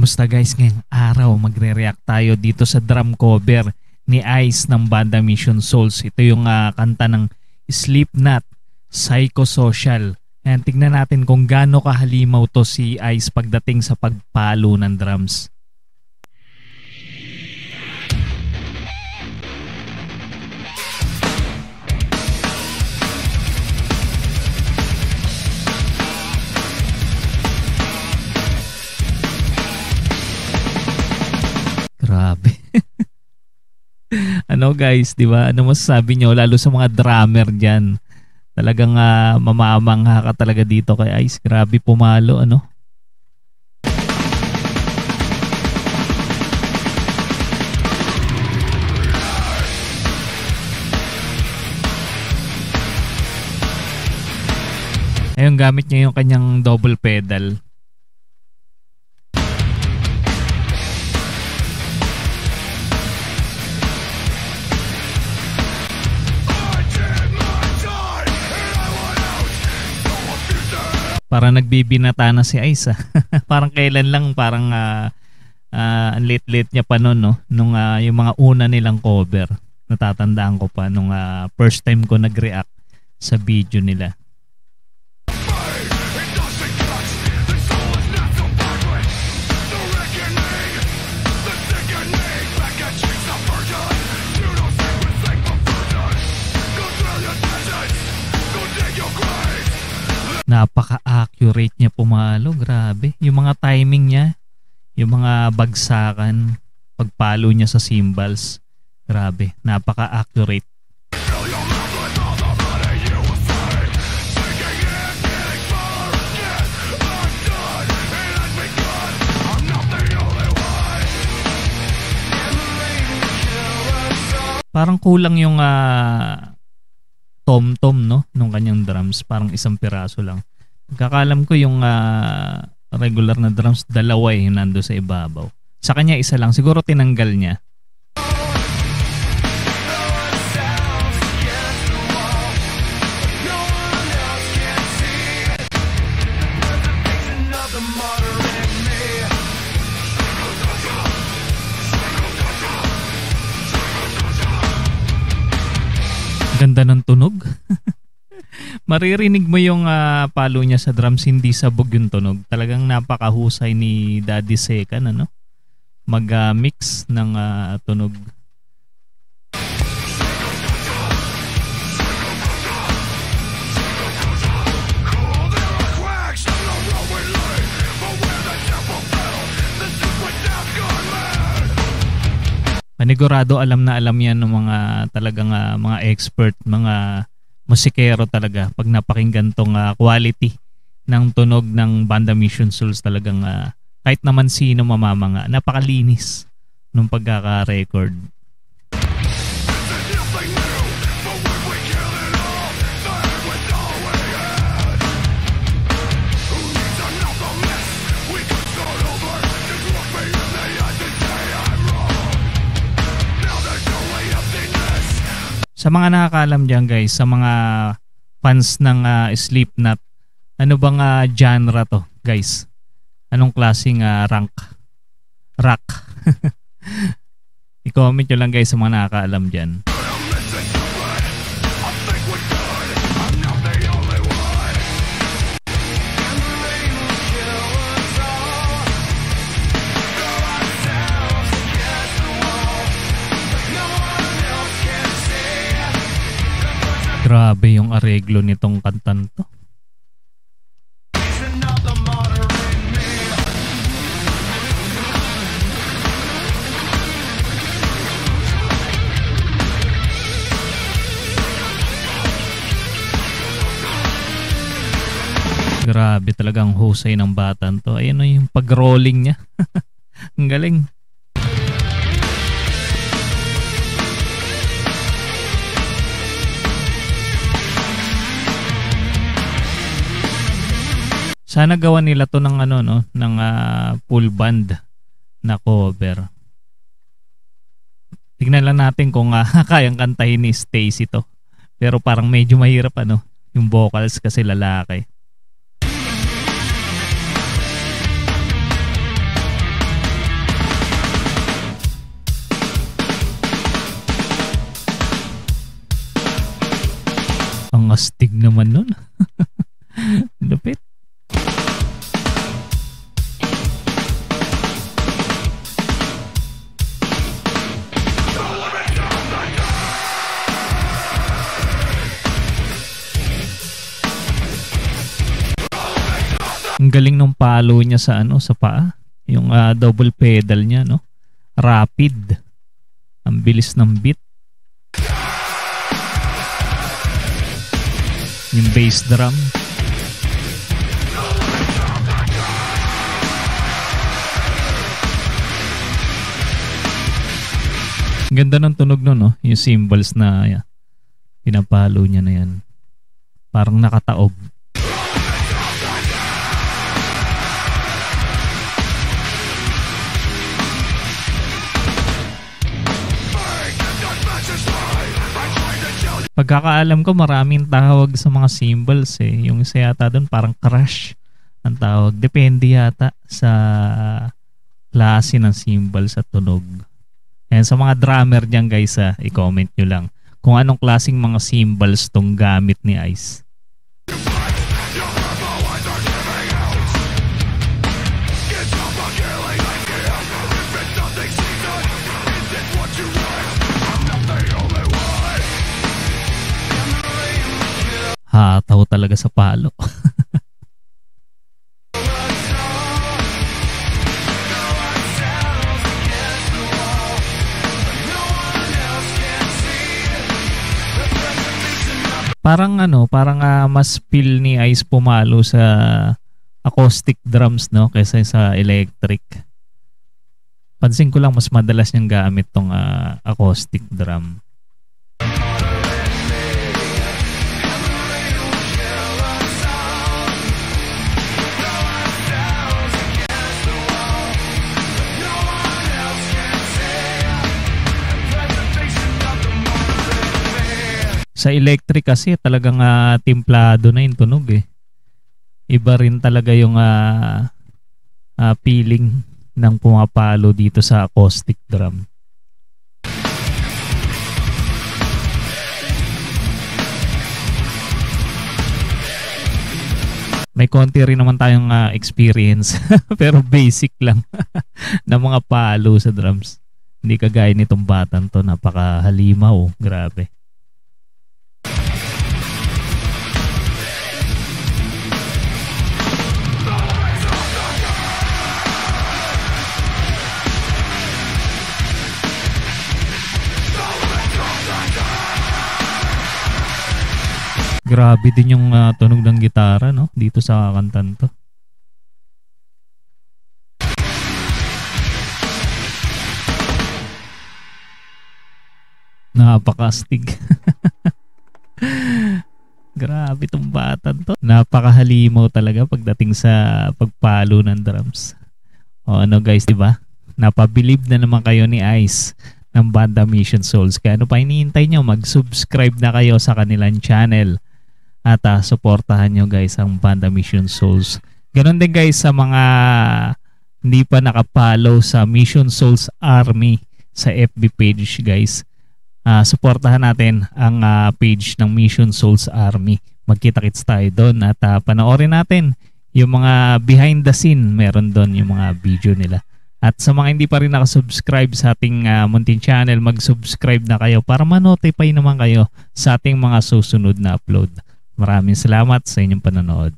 Kamusta guys? Ngayong araw magre-react tayo dito sa drum cover ni Ice ng banda Mission Souls. Ito yung kanta ng Slipknot, Psychosocial. Ayan, tignan natin kung gaano kahalimaw to si Ice pagdating sa pagpalo ng drums. Grabe. Ano guys, 'di ba? Ano masasabi nyo lalo sa mga drummer diyan? Talagang mamamangha ka talaga dito kay Ice. Grabe pumalo, ano? Ayun, gamit niya yung kanyang double pedal. Parang nagbibinata na si Ice. Parang kailan lang, parang ang late-late niya pa noon, no? Nung yung mga una nilang cover. Natatandaan ko pa nung first time ko nag-react sa video nila. Napaka-accurate niya pumalo, grabe. Yung mga timing niya, yung mga bagsakan, pagpalo niya sa cymbals, grabe, napaka-accurate. Parang kulang yung tom-tom, no, nung kanyang drums, parang isang piraso lang. Pagkakalam ko yung regular na drums, dalawa yung nando sa ibabaw. Sa kanya isa lang, siguro tinanggal niya. Ganda ng tunog. Maririnig mo yung palo niya sa drums, hindi sabog yung tunog. Talagang napakahusay ni Daddy Sekan, ano? Mag-mix ng tunog. Panigurado alam na alam yan ng mga talagang mga expert, mga musikero talaga pag napakinggan tong quality ng tunog ng banda Mission Souls. Talagang kahit naman sino mamamanga, napakalinis nung pagkaka-record. Sa mga nakakaalam dyan guys, sa mga fans ng Slipknot, ano bang genre to guys? Anong klaseng rock? I-comment nyo lang guys sa mga nakakaalam dyan. Grabe yung areglo nitong kantan to. Grabe talagang husay ng batan to. Ayun o yung pag-rolling niya. Ang galing. Sana gawa nila to ng ano, no, ng full band na cover. Tignan lang natin kung kayang kantahin ni Stacy to. Pero parang medyo mahirap, ano, yung vocals kasi lalaki. Ang astig naman nun. Lupit. Ang galing ng palo niya sa ano, sa paa. Yung double pedal niya, no? Rapid. Ang bilis ng beat. Yung bass drum. Ganda ng tunog nun, no? Yung cymbals na pinapalo niya na yan. Parang nakataob. Pagkakaalam ko maraming tawag sa mga cymbals eh. Yung isa yata doon parang crash ang tawag. Depende yata sa klase ng cymbals at tunog. And sa mga drummer dyan guys, i-comment nyo lang kung anong klaseng mga cymbals tong gamit ni Ice. Hataw talaga sa palo. Parang mas feel ni Ice pumalo sa acoustic drums, no, kaysa sa electric. Pansin ko lang mas madalas niyang gamit tong acoustic drum. Sa electric kasi talagang timplado na yung tunog eh. Iba rin talaga yung feeling ng pumapalo dito sa acoustic drum. May konti rin naman tayong experience pero basic lang na mga palo sa drums. Hindi kagaya nitong batang to, napakahalimaw, grabe. Grabe din yung tunog ng gitara, no, dito sa kantan to. Napakastig. Grabe tong batan to. Napakahalimaw talaga pagdating sa pagpalo ng drums. O ano guys, diba? Napabilib na naman kayo ni Ice ng Banda Mission Souls. Kaya ano pa hinihintay nyo? Mag-subscribe na kayo sa kanilang channel. At suportahan nyo guys ang Banda Mission Souls. Ganon din guys sa mga hindi pa nakapollow sa Mission Souls Army sa FB page guys. Suportahan natin ang page ng Mission Souls Army. Magkita-kits tayo doon at panoorin natin yung mga behind the scene. Meron doon yung mga video nila. At sa mga hindi pa rin nakasubscribe sa ating munting channel, mag-subscribe na kayo para ma-notify naman kayo sa ating mga susunod na upload. Maraming salamat sa inyong panonood.